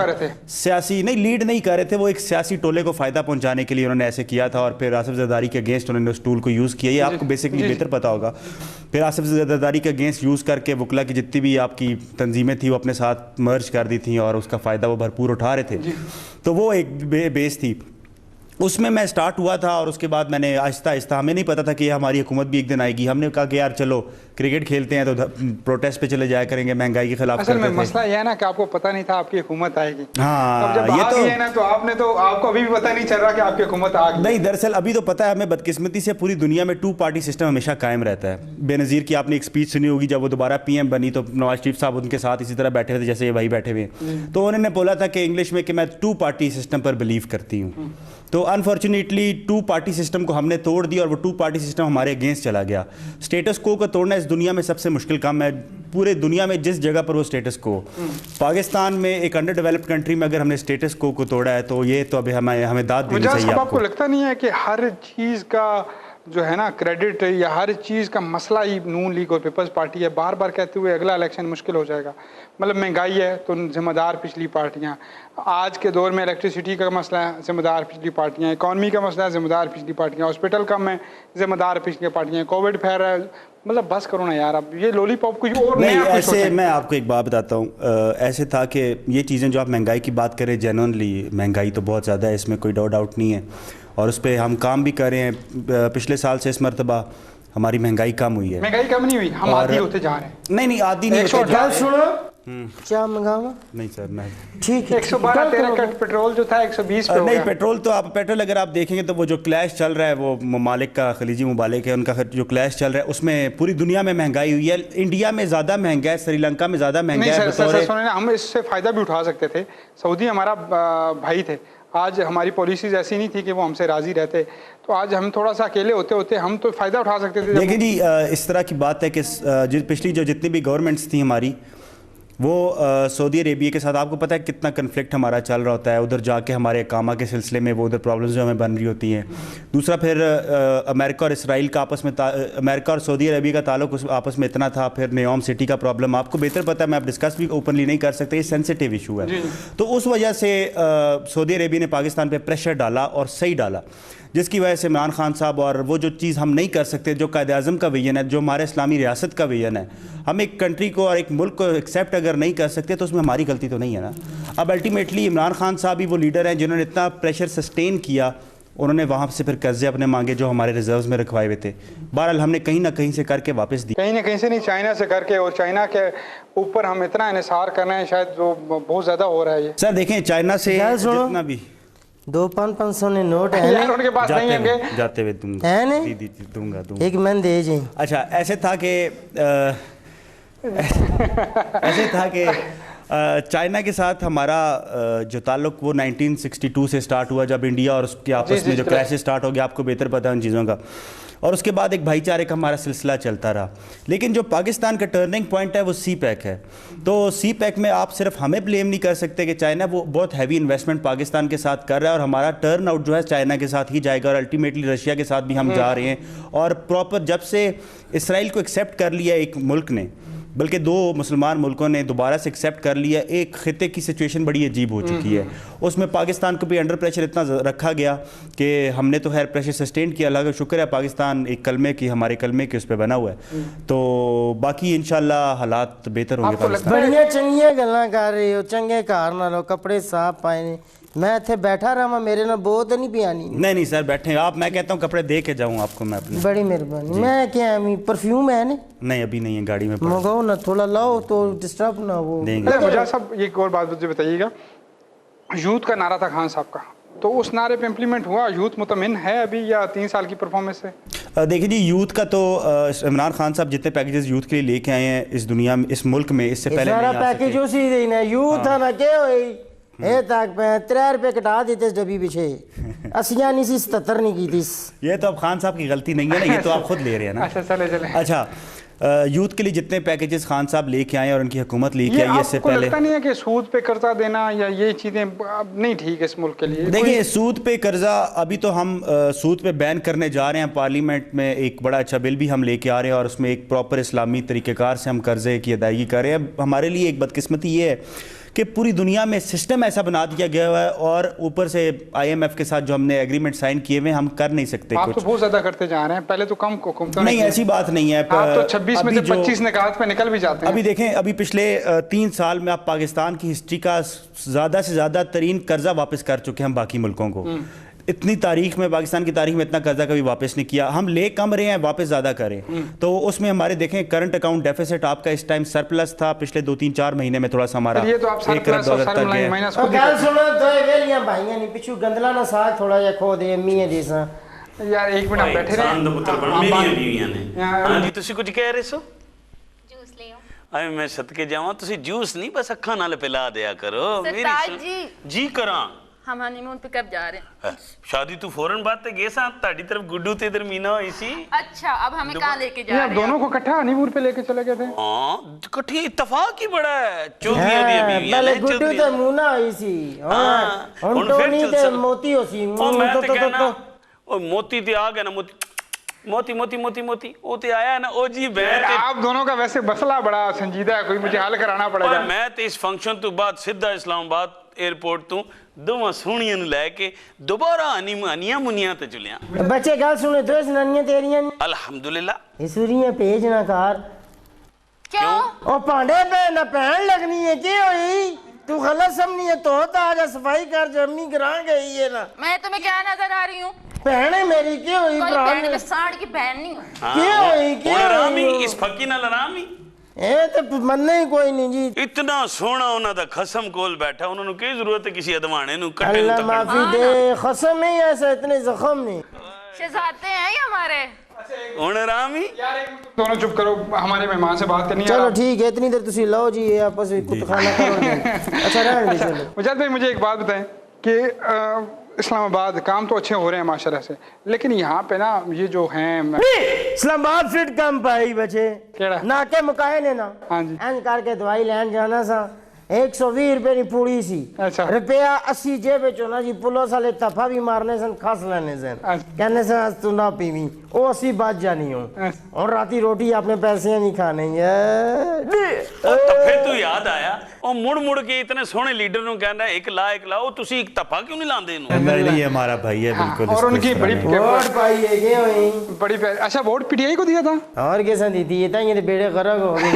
سیاسی نہیں لیڈ نہیں کر رہے تھے, وہ ایک سیاسی ٹولے کو فائدہ پہنچانے کے لیے انہوں نے ایسے کیا تھا, اور پھر آصف زرداری کے اگینسٹ انہوں نے اس ٹول کو یوز کیا. یہ آپ کو بیسکلی بہتر پتہ ہوگا. پھر آصف زرداری کے اگینسٹ یوز کر کے وکلا کی جتنی بھی آپ کی تنظیمیں تھیں وہ اپنے ساتھ مرج کر دی تھیں, اور اس کا فائدہ وہ بھرپور اٹھا رہے تھے. تو وہ ایک بیس تھی, اس میں میں سٹارٹ ہوا تھا. اور اس کے بعد میں نے آہستہ آہستہ, ہمیں نہیں پتا تھا کہ ہماری حکومت بھی ایک دن آئے گی, ہم نے کہا کہ یار چلو کرکٹ کھیلتے ہیں تو پروٹیسٹ پہ چلے جایا کریں گے, مہنگائی کے خلاف. اصل میں مسئلہ یہ ہے نا کہ آپ کو پتہ نہیں تھا آپ کی حکومت آئے گی. ہاں جب آ گئی ہے نا تو آپ کو ابھی بھی پتہ نہیں چل رہا کہ آپ کی حکومت آ گئی. نہیں, دراصل ابھی تو پتہ ہے ہمیں, بدقسمتی سے پوری دنیا میں 2 پارٹی سسٹم ہمیشہ قائم رہتا ہے. بے نظیر کی آپ نے ایک اسپیچ سنی ہوگی, جب وہ دوبارہ پی ایم بنی تو نواز شریف صاحب ان کے ساتھ اسی طرح بیٹھے تھے جیسے یہ بھائی بیٹھے ہوئے ہیں. تو انہوں نے بولا تھا کہ انگلش میں کہ میں 2 پارٹی سسٹم پر بلیو کرتی ہوں. تو انفارچونیٹلی 2 پارٹی سسٹم کو ہم نے توڑ دیا, اور وہ 2 پارٹی سسٹم ہمارے اگینسٹ چلا گیا. اسٹیٹس کو توڑنا اس دنیا میں سب سے مشکل کام ہے, پورے دنیا میں جس جگہ پر وہ اسٹیٹس کو. پاکستان میں ایک انڈر ڈیولپڈ کنٹری میں اگر ہم نے اسٹیٹس کو توڑا ہے تو یہ تو ابھی ہمیں داد دینی چاہیے. آپ کو لگتا نہیں ہے کہ ہر چیز کا جو ہے نا کریڈٹ یا ہر چیز کا مسئلہ ہی نون لیگ اور پیپلز پارٹی ہے, بار بار کہتے ہوئے اگلا الیکشن مشکل ہو جائے گا. مطلب مہنگائی ہے تو ذمہ دار پچھلی پارٹیاں, آج کے دور میں الیکٹریسٹی کا مسئلہ ہے ذمہ دار پچھلی پارٹیاں, اکانومی کا مسئلہ ہے ذمہ دار پچھلی پارٹیاں, ہاسپٹل کم ہے ذمہ دار پچھلی پارٹیاں, کووڈ پھیل رہا ہے. مطلب بس کرو نا یار, اب یہ لولی پاپ کچھ اور نہیں. ایسے میں آپ کو ایک بات بتاتا ہوں, ایسے تھا کہ یہ چیزیں جو آپ مہنگائی کی بات کریں, جینونلی مہنگائی تو بہت زیادہ ہے, اس میں کوئی ڈاؤٹ نہیں ہے, اور اس پہ ہم کام بھی کر رہے ہیں. پچھلے سال سے اس مرتبہ ہماری مہنگائی کم ہوئی ہے. مہنگائی کم نہیں ہوئی, ہم عادی ہوتے جا رہے ہیں. نہیں عادی نہیں ہوتے. سنو کیا منگاؤں نہیں سر میں ٹھیک ہے. 112 کا پیٹرول جو تھا 120 پہ ہو گیا. نہیں پیٹرول تو آپ پیٹرول اگر آپ دیکھیں گے تو وہ جو کلیش چل رہا ہے وہ ممالک کا, خلیجی ممالک ہے ان کا جو کلیش چل رہا ہے, اس میں پوری دنیا میں مہنگائی ہوئی ہے. انڈیا میں زیادہ مہنگا ہے, سری لنکا میں زیادہ مہنگا ہے. سر ہم اس سے فائدہ بھی اٹھا سکتے تھے, سعودی ہمارا بھائی تھے, آج ہماری پالیسیز ایسی نہیں تھی کہ وہ ہم سے راضی رہتے, تو آج ہم تھوڑا سا اکیلے ہوتے ہم تو فائدہ اٹھا سکتے تھے. لیکن جی اس طرح کی بات ہے کہ پچھلی جو جتنی بھی گورنمنٹس تھیں ہماری, وہ سعودی عربیہ کے ساتھ آپ کو پتہ ہے کتنا کنفلکٹ ہمارا چل رہا ہوتا ہے. ادھر جا کے ہمارے اقامہ کے سلسلے میں وہ ادھر پرابلمز جو ہمیں بن رہی ہوتی ہیں. دوسرا پھر امریکہ اور اسرائیل کا آپس میں, امریکہ اور سعودی عربیہ کا تعلق آپس میں اتنا تھا. پھر نیوم سٹی کا پرابلم آپ کو بہتر پتہ ہے, میں اب ڈسکس بھی اوپنلی نہیں کر سکتے, یہ سینسٹیو ایشو ہے. تو اس وجہ سے سعودی عربیہ نے پاکستان پہ پریشر ڈالا, اور صحیح ڈالا, جس کی وجہ سے عمران خان صاحب, اور وہ جو چیز ہم نہیں کر سکتے, جو قائد اعظم کا ویژن ہے, جو ہمارے اسلامی ریاست کا ویژن ہے, ہم ایک کنٹری کو اور ایک ملک کو ایکسیپٹ اگر نہیں کر سکتے تو اس میں ہماری غلطی تو نہیں ہے نا. اب الٹیمیٹلی عمران خان صاحب ہی وہ لیڈر ہیں جنہوں نے اتنا پریشر سسٹین کیا, انہوں نے وہاں سے پھر قرضے اپنے مانگے جو ہمارے ریزروز میں رکھوائے ہوئے تھے. بہرحال ہم نے کہیں نہ کہیں سے کر کے واپس دی, کہیں نہ کہیں سے نہیں, چائنا سے کر کے, اور چائنا کے اوپر ہم اتنا انحصار کر رہے ہیں شاید جو بہت زیادہ ہو رہا ہے. یہ سر دیکھیں چائنا سے جتنا بھی 200-500 نے نوٹ ہے ان کے پاس نہیں ہیں, جاتے ہوئے دوں گا ایک من دے جائیں. اچھا ایسے تھا کہ چائنا کے ساتھ ہمارا جو تعلق وہ 1962 سے سٹارٹ ہوا, جب انڈیا اور اس کے آپس میں جو کلیشز سٹارٹ ہو گیا, آپ کو بہتر پتہ ہے ان چیزوں کا. اور اس کے بعد ایک بھائی چارے کا ہمارا سلسلہ چلتا رہا. لیکن جو پاکستان کا ٹرننگ پوائنٹ ہے وہ سی پیک ہے. تو سی پیک میں آپ صرف ہمیں بلیم نہیں کر سکتے کہ چائنا وہ بہت ہیوی انویسٹمنٹ پاکستان کے ساتھ کر رہا ہے, اور ہمارا ٹرن آؤٹ جو ہے چائنا کے ساتھ ہی جائے گا, اور الٹیمیٹلی رشیا کے ساتھ بھی ہم جا رہے ہیں. اور پراپر جب سے اسرائیل کو ایکسیپٹ کر لیا ایک ملک نے, بلکہ 2 مسلمان ملکوں نے دوبارہ سے ایکسیپٹ کر لیا, ایک خطے کی سچویشن بڑی عجیب ہو چکی ہے. اس میں پاکستان کو بھی انڈر پریشر اتنا رکھا گیا کہ ہم نے تو خیر پریشر سسٹین کیا, اللہ کا شکر ہے پاکستان ایک کلمے کی, ہمارے کلمے کے اس پہ بنا ہوا ہے. تو باقی انشاءاللہ حالات بہتر ہوں گے. پاکستان بڑیاں چنگیاں گلاں کر رہے ہو, چنگے کار نہ لو, کپڑے صاف پائے نے, میں اتنے بیٹھا رہا, میرے نہ بہت نہیں پیانی. نہیں سر بیٹھیں آپ, میں کہتا ہوں کپڑے دے کے جاؤں آپ کو میں اپنے. بڑی مہربانی. میں کیا پرفیوم ہے نہیں ابھی نہیں ہے, گاڑی میں منگاؤ نا, تھوڑا لاؤ تو ڈسٹرب نہ ہو. مجھا صاحب ایک اور بات مجھے بتائیے گا, یوتھ کا نعرہ تھا خان صاحب کا, تو اس نعرے پہ امپلیمنٹ ہوا؟ یوتھ مطمئن ہے ابھی یا 3 سال کی پرفارمنس سے؟ دیکھیں جی یوتھ کا تو عمران خان صاحب جتنے پیکیجز یوتھ کے لیے لے کے آئے ہیں اس دنیا میں, اس ملک میں, اس سے پہلے سارا پیکیج اسی دینا ہے. یوتھ ہے نا کہ ہوئی اے تک پہ 3 روپے کٹا دیتے اس ڈبی پیچھے, 80 نہیں سی 77 نہیں کی تھی. یہ تو اب خان صاحب کی غلطی نہیں ہے نا, یہ تو آپ خود لے رہے ہیں نا. اچھا چلے. اچھا यूथ के लिए जितने पैकेजेस खान साहब लेके आए और उनकी हुकूमत लेके आई, इससे आपको पहले लगता नहीं है कि सूद पे कर्जा देना या ये चीज़ें अब नहीं ठीक है इस मुल्क के लिए? देखिए, सूद पे कर्जा अभी तो हम सूद पे बैन करने जा रहे हैं। पार्लियामेंट में एक बड़ा अच्छा बिल भी हम लेके आ रहे हैं और उसमें एक प्रॉपर इस्लामी तरीक़ेकार से हम कर्जे की अदायगी कर रहे हैं। अब हमारे लिए एक बदकिस्मती ये है कि पूरी दुनिया में सिस्टम ऐसा बना दिया गया हुआ है और ऊपर से IMF के साथ जो हमने एग्रीमेंट साइन किए हुए हम कर नहीं सकते आप कुछ। तो बहुत ज़्यादा करते जा रहे हैं, पहले तो कम हुकूमतों ने नहीं, की। ऐसी बात नहीं है। आप तो 26 में से 25 निकात पे निकल भी जाते हैं। अभी देखें, अभी पिछले 3 साल में आप पाकिस्तान की हिस्ट्री का ज़्यादा से ज़्यादा तरीन कर्जा वापस कर चुके हैं हम बाकी मुल्कों को। इतनी तारीख में, पाकिस्तान की तारीख में इतना कर्जा कभी वापस नहीं किया। हम ले कम रहे हैं, वापस ज़्यादा करें। तो उसमें हमारे देखें करंट अकाउंट डेफिसिट आपका इस टाइम सरप्लस था, पिछले 2-3-4 महीने में थोड़ा सा हमारा ये तो आप 1 अरब डॉलर तक गया। माइनस और गल सुनो तो वेलियां भाईयां नहीं पिछू गंदला ना साथ थोड़ा जा खो दे अम्मी जैसा यार, एक मिनट आप बैठे रहे। हाँ जी, तुसी कुछ कह रहे सो? जूस ले आओ। अरे मैं सदके जावा, तुसी जूस नहीं बस अखा नाल पिला दिया करो। सरताज जी करा हम हनीमून पे कब जा रहे हैं? शादी तू फौरन बात ते गए सा, ताड़ी तरफ गुड्डू ते इधर मीना हुई सी। अच्छा, अब हमें कहाँ लेके जा ये रहे आप हैं? दोनों को इकट्ठा हनीमून पे लेके चले गए थे? हाँ, कठी इत्तेफाक ही बड़ा है। चौधरी दी बीवियां पहले ने, गुड्डू चौधरी। ते मुना होई सी हाँ, हुन हुन फिर टोनी चल ते सल। मोती हो सी ओ मैं ते कहना, ओ मोती ते आ गया ना, मोती मोती मोती मोती ओ ते आया ना, ओ जी मैं ते आप दोनों का वैसे मसला बड़ा संजीदा है, कोई मुझे हल कराना पड़ेगा। मैं ते इस फंक्शन तो बाद सीधा इस्लामाबाद एयरपोर्ट तो दोवां सोहणियां नु लेके दोबारा अनिया मुनिया ते चलिया। बच्चे गल सुने तो सनानियां तेरियां अल्हम्दुलिल्लाह। इसुरियां भेज ना कर क्यों? ओ भांडे पे ना पहन लगनी है की होई तू गलत समझनी है तो आजा सफाई कर जम्मी करा गई है ना मैं तुम्हें क्या नजर आ रही हूँ? बहन है मेरी की होई कोई भरा बहन में साड़ की बहन नहीं हूँ। की होई इस फकी नाल आरामी ए ते मन्ने ही कोई नहीं जी इतना सोहना उन्हां दा खसम कोल बैठा, उन्हां नु की जरूरत है किसी अदवाने नु कटे नु अल्लाह तकड़। माफी दे खसम ही ऐसा इतने जख्म नहीं शहजादे हैं ये हमारे। हुन आरामी दोनों चुप करो, हमारे मेहमान से बात करनी है। चलो ठीक है इतनी देर तुसी लो जी ये आपस में कुछ खाना करो अच्छा रहने दे चलो मुजाहिद भाई, मुझे एक बात बताएं कि इस्लामाबाद काम तो अच्छे हो रहे हैं माशाल्लाह से, लेकिन यहाँ पे ना ये जो हैं इस्लामाबाद फिट कम पाई बचे केड़ा? नाके मुकाए ने ना हाँ जी। इंज करके दवाई लैन जाना सा 120 रुपए की पूड़ी सी अच्छा। रुपया 80 जेब चो ना जी पुलिस वाले तफा भी मारने सन खस लेने सन अच्छा। कहने से आज तू ना पीवी वो 80 बच जानी हो अच्छा। और राती रोटी अपने पैसे नहीं खाने तफे तू याद आया, ओ मुड़ मुड़ के इतने सोहने लीडर नु कहना एक ला ओ तुसी एक तफा क्यों नहीं लांदे नु? नहीं, ये हमारा भाई है बिल्कुल। और इसको उनकी इस तरह बड़ी नहीं। वोट पाई है के होई बड़ी अच्छा वोट PTI को दिया था? और कैसा दी थी ये तो ये बेड़े गरक हो गए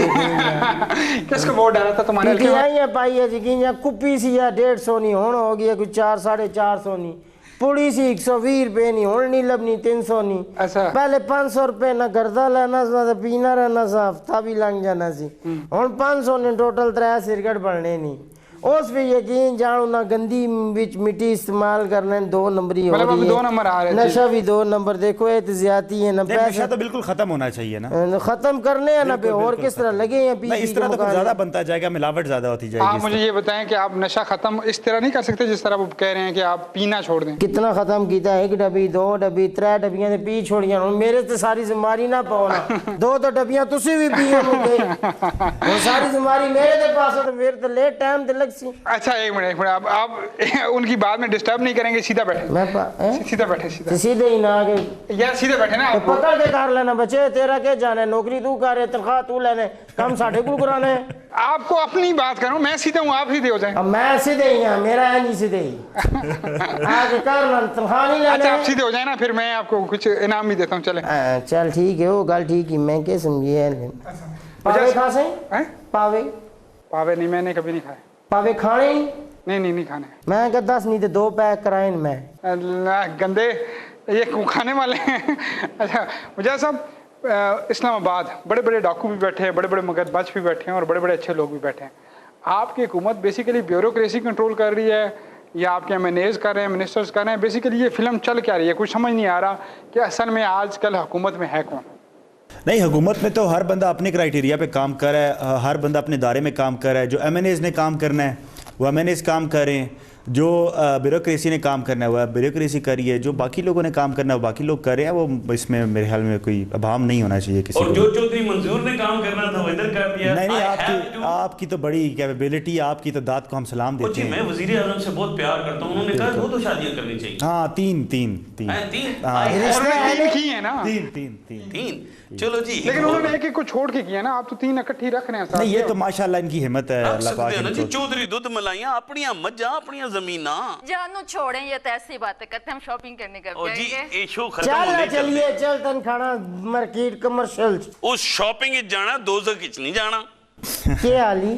किसको वोट डाला था तुम्हारे हल्के में? पीटीआई पाई है जी कि कुप्पी सी या 150 नहीं होना हो गया कुछ 400-450 नहीं पुड़ी सी 120 रुपए नहीं होने नहीं लबनी 300 नहीं अच्छा। पहले 500 रुपए ना गर्दा लेना सा तो पीना रहना सा हफ्ता भी लंघ जाना सी हुन 500 ने टोटल 3 सिरकट बनने नहीं उस पे यकीन जानो ना गंदी विच मिट्टी इस्तेमाल करने 2 नंबरी हो मतलब रही अभी है 2 नंबर आ रहे हैं। नशा भी 2 नंबर देखो ये तो ज्यादती है ना नहीं, नशा पैसा तो बिल्कुल खत्म होना चाहिए ना। खत्म करने हैं ना पे और किस तरह लगे हैं नहीं, इस तरह तो कुछ ज्यादा बनता जाएगा, मिलावट ज्यादा होती जाएगी आप इस मुझे ये बताएं कि आप नशा खत्म इस तरह नहीं कर सकते जिस तरह वो कह रहे हैं कि आप पीना छोड़ दें? कितना खत्म किया 1 डब्बी 2 डब्बी 3 डब्बियां ते पी छोड़ियां हुन मेरे ते सारी जिम्मेवारी ना पाओ ना 2 तो डब्बियां तुसी भी पिए मुझे हुन सारी जिम्मेवारी मेरे ते पास है तो मेरे ते लेट टाइम ते लगसी अच्छा एक मिनट आप उनकी बात में डिस्टर्ब नहीं करेंगे, सीधा बैठे मैं सीधा बैठे सीधा सीधे ही ना आगे यार सीधे बैठे ना तो आप। पकड़ के कर लेना बच्चे तेरा क्या जाना है नौकरी तू कर तनख्वाह तू लेने काम साढ़े को कराने आपको अपनी बात करूं, मैं सीधा हूं, आप सीधे हो जाएं। अब मैं सीधे ही हां मेरा है नहीं सीधे ही आगे कर ना तनख्वाह नहीं लेने अच्छा आप सीधे हो जाए ना, फिर मैं आपको कुछ इनाम भी देता हूं। चले चल ठीक है वो गल ठीक ही मैं क्या समझी है पावे खा से हैं? पावे पावे नहीं, मैंने कभी नहीं खाए। पावे खाने ही नहीं खाने। मैं क्या 10 नहीं तो 2 पैक कराए मैं अल्लाह गंदे ये खाने वाले हैं। अच्छा मुजाहिद साहब, इस्लामाबाद बड़े बड़े डाकू भी बैठे हैं, बड़े बड़े मगरमच्छ भी बैठे हैं और बड़े बड़े अच्छे लोग भी बैठे हैं। आपकी हुकूमत बेसिकली ब्यूरोक्रेसी कंट्रोल कर रही है या आपके MNAs कर रहे हैं, मिनिस्टर्स कर रहे हैं? बेसिकली ये फिल्म चल क्या रही है, कुछ समझ नहीं आ रहा कि असल में आजकल हुकूमत में है कौन? नहीं, हुकूमत में तो हर बंदा अपने क्राइटेरिया पे काम कर रहा है, हर बंदा अपने दायरे में काम कर रहा है। जो MNAs ने काम करना है वो MNAs काम कर रहे हैं, جو بیوروکریسی نے کام کرنا ہوا ہے بیوروکریسی کری ہے, جو باقی لوگوں نے کام کرنا ہے باقی لوگ کر رہے ہیں, وہ اس میں میرے خیال میں کوئی ابہام نہیں ہونا چاہیے کسی اور کو. جو چودھری منظور نے کام کرنا تھا وہ ادھر کر دیا. نہیں, آپ کی تو بڑی کیپیبلٹی, آپ کی تعداد کو ہم سلام دیتے ہیں. میں وزیر اعظم سے بہت پیار کرتا ہوں, انہوں نے کہا 2 شادیاں کرنی چاہیے. ہاں, تین کی ہے نا, تین. چلو جی, لیکن انہوں نے ایک کو چھوڑ کے کیا نا, آپ تو 3 اکٹھی رکھ رہے ہیں. نہیں, یہ تو ماشاءاللہ ان کی ہمت ہے. اللہ پاک جی چودھری دودھ ملائیاں اپنیاں مجھاں اپنیاں زمیناں. جانو چھوڑیں, یہ تو ایسی باتیں کرتے ہیں, ہم شاپنگ کرنے کر جی جائیں گے. یہ شو ختم ہونے چلیے چل تن کھانا مارکیٹ کمرشل اس شاپنگ جانا, دوزخ کچھ نہیں جانا. کیا حالی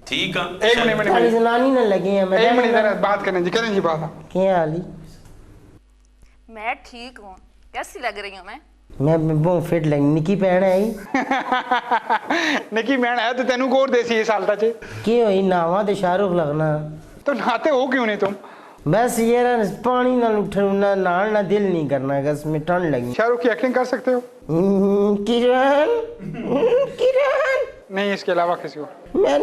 ٹھیک ہے, ایک منٹ زنانی نہ لگی ہیں. ایک منٹ ذرا بات کریں جی, کریں جی بات. کیا حالی, میں ٹھیک ہوں, کیسی لگ رہی ہوں میں بہت فٹ لگ. نکی پہن آئی نکی بہن ہے تو تینوں کو دیسی ہے سالتا چے کی ہوئی ناواں تے شاہ رخ لگنا. تو نہاتے ہو کیوں نہیں تم؟ بس یہ پانی نہ اٹھنا, نہانا دل نہیں کرنا, گس میں ٹھنڈ لگی. شاہ رخ کی ایکٹنگ کر سکتے ہو؟ کرن نہیں, اس کے علاوہ کسی کو میں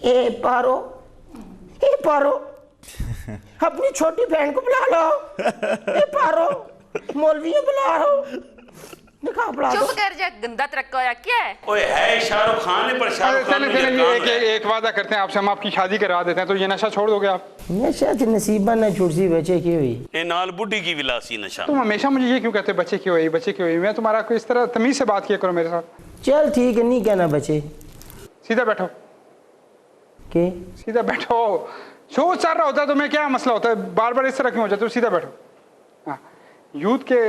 اے پارو اپنی چھوٹی بہن کو بلا لو. اے پارو مولویوں بلا لو, نکاح پڑھا دو. چپ کر جا, گندا ترکا ہوا کیا ہے. اوے ہے شاہ رخ خان ہے, پر شاہ رخ خان ایک وعدہ کرتے ہیں آپ سے, ہم آپ کی شادی کروا دیتے ہیں, تو یہ نشہ چھوڑ دو گے آپ؟ نشہ تو نصیبہ نہ چھوٹ سی بچے کی ہوئی. اے نال بڈھی کی ولاسی نشہ. تم ہمیشہ مجھے یہ کیوں کہتے بچے کی ہوئی بچے کی ہوئی؟ میں تمہارا اس طرح تمیز سے بات کیا کرو میرے ساتھ. چل ٹھیک ہے, نہیں کہنا بچے. سیدھا بیٹھو, کہ سیدھا بیٹھو. شو چل رہا ہوتا ہے تو میں کیا مسئلہ ہوتا ہے, بار بار اس طرح کیوں ہو جاتے ہو؟ سیدھا بیٹھو. ہاں, یوتھ کے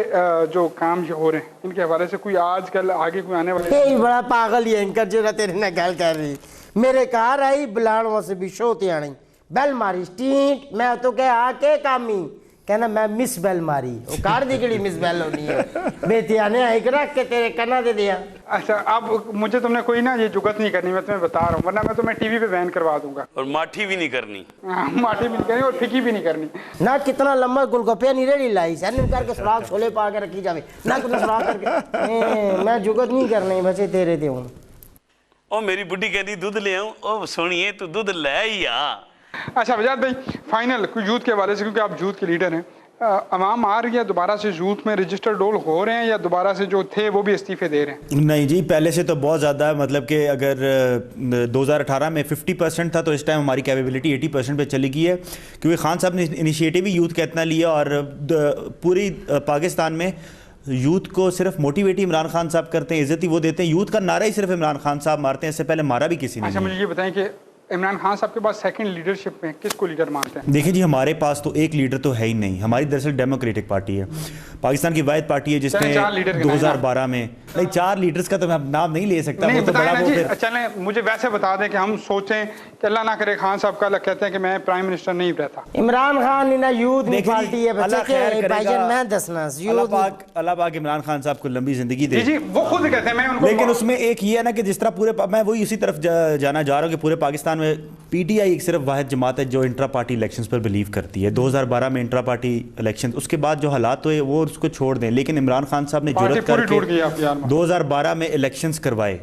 جو کام ہو رہے ہیں ان کے حوالے سے کوئی آج کل آگے کوئی آنے والے؟ یہ بڑا پاگل ہی اینکر جو تیرے نہ گل کر رہی. میرے کار آئی بلاڑوں سے بھی شو تے آنی, بیل ماری سٹینٹ, میں تو کہ آ کے کامی کہنا میں مس بیل ماری. وہ کار دی کڑی مس بیل ہونی ہے, بیتی آنے آئی کہ رکھ کے تیرے کنا دے دیا. اچھا, اب مجھے تم نے کوئی نا یہ جگت نہیں کرنی, میں تمہیں بتا رہا ہوں, ورنہ میں تمہیں ٹی وی پہ بین کروا دوں گا. اور ماٹھی بھی نہیں کرنی. ماٹھی بھی نہیں کرنی اور پھکی بھی نہیں کرنی. نہ کتنا لمبا گل گپے نہیں ریڑی لائی سین کر کے سراغ چھولے پا کے رکھی جاوے, نہ کتنا سراغ کر کے. میں جگت نہیں کرنی بچے تیرے تے ہوں. او میری بڈھی کہتی دودھ لے آؤں, او سونیے تو دودھ لے ہی آ. اچھا وجاد بھائی, فائنل یوتھ کے حوالے سے, کیونکہ آپ یوتھ کے لیڈر ہیں, عوام آ رہی ہے دوبارہ سے یوتھ میں رجسٹر ڈول ہو رہے ہیں, یا دوبارہ سے جو تھے وہ بھی استعفے دے رہے ہیں؟ نہیں جی, پہلے سے تو بہت زیادہ ہے. مطلب کہ اگر 2018 میں 50% تھا تو اس ٹائم ہماری کیپیبلٹی 80% پہ چلی گئی ہے, کیونکہ خان صاحب نے انیشیٹو ہی یوتھ کا اتنا لیا. اور پوری پاکستان میں یوتھ کو صرف موٹیویٹ عمران خان صاحب کرتے ہیں, عزت ہی وہ دیتے ہیں. یوتھ کا نعرہ ہی صرف عمران خان صاحب مارتے ہیں, اس سے پہلے مارا بھی کسی نے. اچھا مجھے یہ بتائیں کہ عمران خان صاحب کے پاس سیکنڈ لیڈرشپ میں کس کو لیڈر مانتے ہیں؟ دیکھیں جی, ہمارے پاس تو ایک لیڈر تو ہے ہی نہیں. ہماری دراصل ڈیموکریٹک پارٹی ہے, پاکستان کی واحد پارٹی ہے جس نے 2012 میں, نہیں 4 لیڈرز کا تو میں نام نہیں لے سکتا. وہ تو بڑا وہ پھر چلیں مجھے ویسے بتا دیں کہ ہم سوچیں کہ اللہ نہ کرے خان صاحب کا کہتے ہیں کہ میں پرائم منسٹر نہیں رہتا. عمران خان نہ یوتھ نہیں پارٹی ہے بچے کے بھائی جان, میں دسنا اللہ پاک عمران خان صاحب کو لمبی زندگی دے. جی وہ خود کہتے ہیں, میں ان کو. لیکن اس میں ایک یہ ہے نا کہ جس طرح پورے, میں وہی اسی طرف جانا جا رہا ہوں کہ پورے پاکستان میں پی ٹی آئی ایک صرف واحد جماعت ہے جو انٹرا پارٹی الیکشنز پر بلیو کرتی ہے. 2012 میں انٹرا پارٹی الیکشن, اس کے بعد جو حالات ہوئے وہ اس کو چھوڑ دیں, لیکن عمران خان صاحب نے جرأت کر کے 2012 میں الیکشنز کروائے.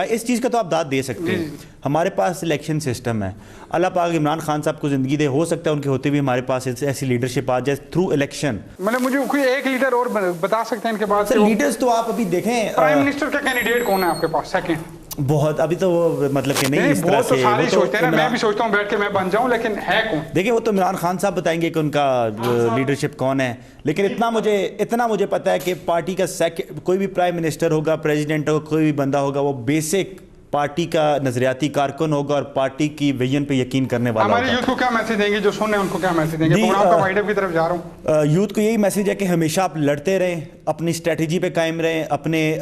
اس چیز کا تو آپ داد دے سکتے ہیں. ہمارے پاس الیکشن سسٹم ہے. اللہ پاک عمران خان صاحب کو زندگی دے, ہو سکتا ہے ان کے ہوتے بھی ہمارے پاس ایسی لیڈرشپ آ جائے تھرو الیکشن. مطلب مجھے کوئی ایک لیڈر اور بتا سکتے ہیں ان کے بعد؟ لیڈرز تو آپ ابھی دیکھیں, پرائم منسٹر کا کینڈیڈیٹ کون ہے آپ کے پاس سیکنڈ؟ بہت ابھی تو وہ مطلب کہ نہیں اس طرح سے. سارے سوچتے ہیں, میں بھی سوچتا ہوں بیٹھ کے میں بن جاؤں, لیکن ہے کون؟ دیکھیں وہ تو عمران خان صاحب بتائیں گے کہ ان کا لیڈرشپ کون ہے. لیکن اتنا مجھے پتہ ہے کہ پارٹی کا کوئی بھی پرائم منسٹر ہوگا, پریزیڈنٹ ہوگا, کوئی بھی بندہ ہوگا, وہ بیسک پارٹی کا نظریاتی کارکن ہوگا اور پارٹی کی ویژن پہ یقین کرنے والا ہوگا. ہمارے یوتھ کو کیا میسج دیں گے جو سن رہے ہیں, ان کو کیا میسج دیں گے؟ پروگرام کا وائڈ اپ کی طرف جا رہا ہوں. یوتھ کو یہی میسج ہے کہ ہمیشہ آپ لڑتے رہیں, اپنی اسٹریٹجی پہ قائم رہیں, اپنے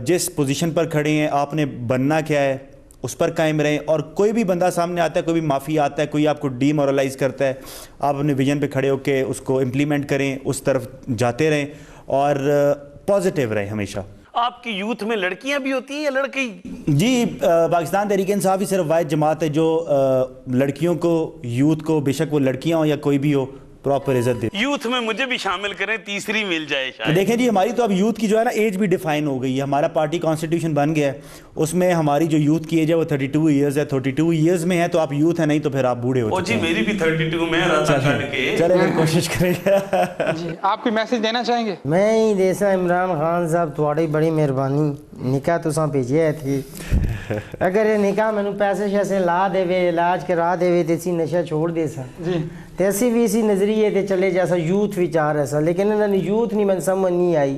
جس پوزیشن پر کھڑے ہیں آپ نے بننا کیا ہے اس پر قائم رہیں. اور کوئی بھی بندہ سامنے آتا ہے, کوئی بھی مافیا آتا ہے, کوئی آپ کو ڈی مورلائز کرتا ہے, آپ اپنے ویژن پہ کھڑے ہو کے اس کو امپلیمنٹ کریں, اس طرف جاتے رہیں اور پازیٹیو رہیں ہمیشہ. آپ کی یوتھ میں لڑکیاں بھی ہوتی ہیں یا لڑکے؟ جی پاکستان تحریک انصاف ہی صرف واحد جماعت ہے جو لڑکیوں کو, یوتھ کو, بے شک وہ لڑکیاں ہوں یا کوئی بھی ہو, प्रॉपर इज्जत दें। यूथ में मुझे भी शामिल करें, तीसरी मिल जाए तो शायद। देखें जी, हमारी तो अब यूथ की जो है ना एज भी डिफाइन हो गई है। हमारा पार्टी कॉन्स्टिट्यूशन बन गया है, उसमें हमारी जो यूथ की एज है वो 32 ईयर्स है। 32 ईयर्स में है तो आप यूथ है, नहीं तो फिर आप बूढ़े हो ओ चुके जी, हैं। मेरी भी 32 में राता काट के। चले फिर कोशिश करेंगे। जी, आप कोई मैसेज देना चाहेंगे? मैं ही देसा इमरान खान साहब थोड़ी बड़ी मेहरबानी, निकाह तुसां भेजिया थी, अगर ये निकाह मैनू पैसे शैसे ला देवे, इलाज करा देवे तो असी नशा छोड़ दे सा जी, तो असी भी इसी नज़रिए ते चले जैसा यूथ विच आ रहा सा, लेकिन इन्होंने यूथ नहीं मैं समझ नहीं आई।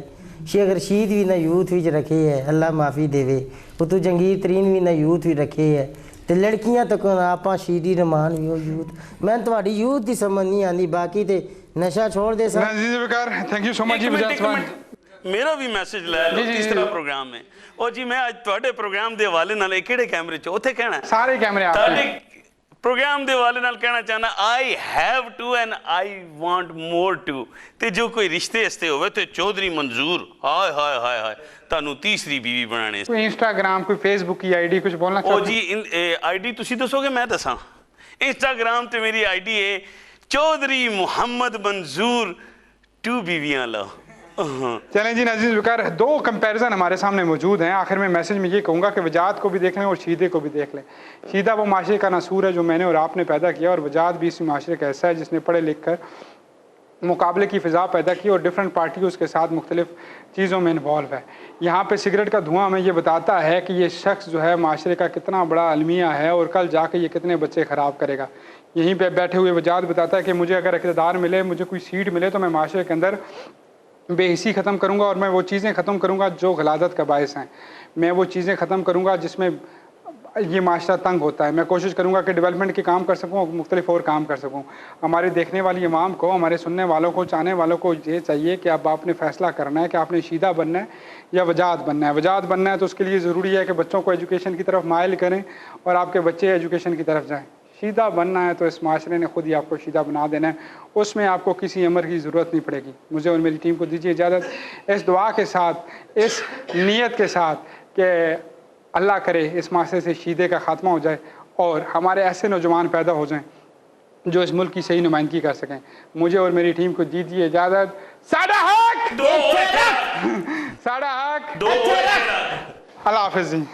शेख रशीद भी ना यूथ विच रखे है, अल्लाह माफ़ी देवे, पुतू जंगीर तरीन भी ना यूथ भी रखे है, तो लड़कियां तक आप शीरी रहमान भी हो यूथ। मैं तुम्हारी यूथ की समझ नहीं आती, बाकी तो नशा छोड़ दे सा। नजीर विकार, थैंक यू सो मच जी। मेरा भी मैसेज लाया लो तीसरा प्रोग्राम में। ओ जी, मैं आज ਤੁਹਾਡੇ ਪ੍ਰੋਗਰਾਮ ਦੇ ਹਵਾਲੇ ਨਾਲ ਕਿਹੜੇ ਕੈਮਰੇ 'ਚ ਉੱਥੇ ਕਹਿਣਾ सारे कैमरे आप ਤੁਹਾਡੇ ਪ੍ਰੋਗਰਾਮ ਦੇ ਹਵਾਲੇ ਨਾਲ ਕਹਿਣਾ ਚਾਹਨਾ, I have to and I want more too. ਤੇ ਜੋ ਕੋਈ ਰਿਸ਼ਤੇ ਇਸਤੇ ਹੋਵੇ ਤੇ ਚੌਧਰੀ ਮੰਜ਼ੂਰ, ਹਾਏ ਹਾਏ ਹਾਏ ਹਾਏ, ਤੁਹਾਨੂੰ ਤੀਸਰੀ ਬੀਵੀ ਬਣਾਣੇ। कोई इंस्टाग्राम, कोई फेसबुक की आईडी, कुछ बोलना ओ चाहते जी, आईडी ਤੁਸੀਂ ਦੱਸੋਗੇ ਮੈਂ ਦੱਸਾਂ? इंस्टाग्राम ਤੇ ਮੇਰੀ आईडी है चौधरी मोहम्मद मंजूर 2 बीवियां लो। चलें जी नजीर विकार, दो कंपैरिजन हमारे सामने मौजूद हैं। आखिर में मैसेज में ये कहूँगा कि वजाद को भी देख लें और शीदे को भी देख लें। शीदा वो माशरे का नसूर है जो मैंने और आपने पैदा किया, और वजाद भी इसी माशरे का ऐसा है जिसने पढ़े लिख कर मुकाबले की फ़िज़ा पैदा की और डिफरेंट पार्टियों के साथ मुख्तलिफ चीज़ों में इन्वॉल्व है। यहाँ पे सिगरेट का धुआं हमें ये बताता है कि ये शख्स जो है माशरे का कितना बड़ा अलमिया है और कल जाके ये कितने बच्चे ख़राब करेगा। यहीं पे बैठे हुए वजाद बताता है कि मुझे अगर इक़्तिदार मिले, मुझे कोई सीट मिले, तो मैं माशरे के अंदर बेहिसी ख़त्म करूँगा और मैं वो चीज़ें ख़त्म करूँगा जो गलादत का बायस हैं। मैं वो चीज़ें ख़त्म करूँगा जिसमें ये माशरा तंग होता है। मैं कोशिश करूँगा कि डेवलपमेंट के काम कर सकूँ और मुख्तलिफ और काम कर सकूँ। हमारे देखने वाली इमाम को, हमारे सुनने वालों को, चाहने वालों को ये चाहिए कि अब आपने फ़ैसला करना है कि आपने शीदा बनना है या वजाद बनना है। वजाद बनना है तो उसके लिए ज़रूरी है कि बच्चों को एजुकेशन की तरफ माइल करें और आपके बच्चे एजुकेशन की तरफ जाएँ। शीदा बनना है तो इस माशरे ने खुद ही आपको शीदा बना देना है, उसमें आपको किसी अमर की ज़रूरत नहीं पड़ेगी। मुझे और मेरी टीम को दीजिए इजाज़त, इस दुआ के साथ, इस नीयत के साथ कि अल्लाह करे इस माशरे से शीदे का ख़ात्मा हो जाए और हमारे ऐसे नौजवान पैदा हो जाएं जो इस मुल्क की सही नुमाइंदगी कर सकें। मुझे और मेरी टीम को दीजिए इजाज़त। साडा हक, साडा हक, अल्लाह हाफ़िज़ जी।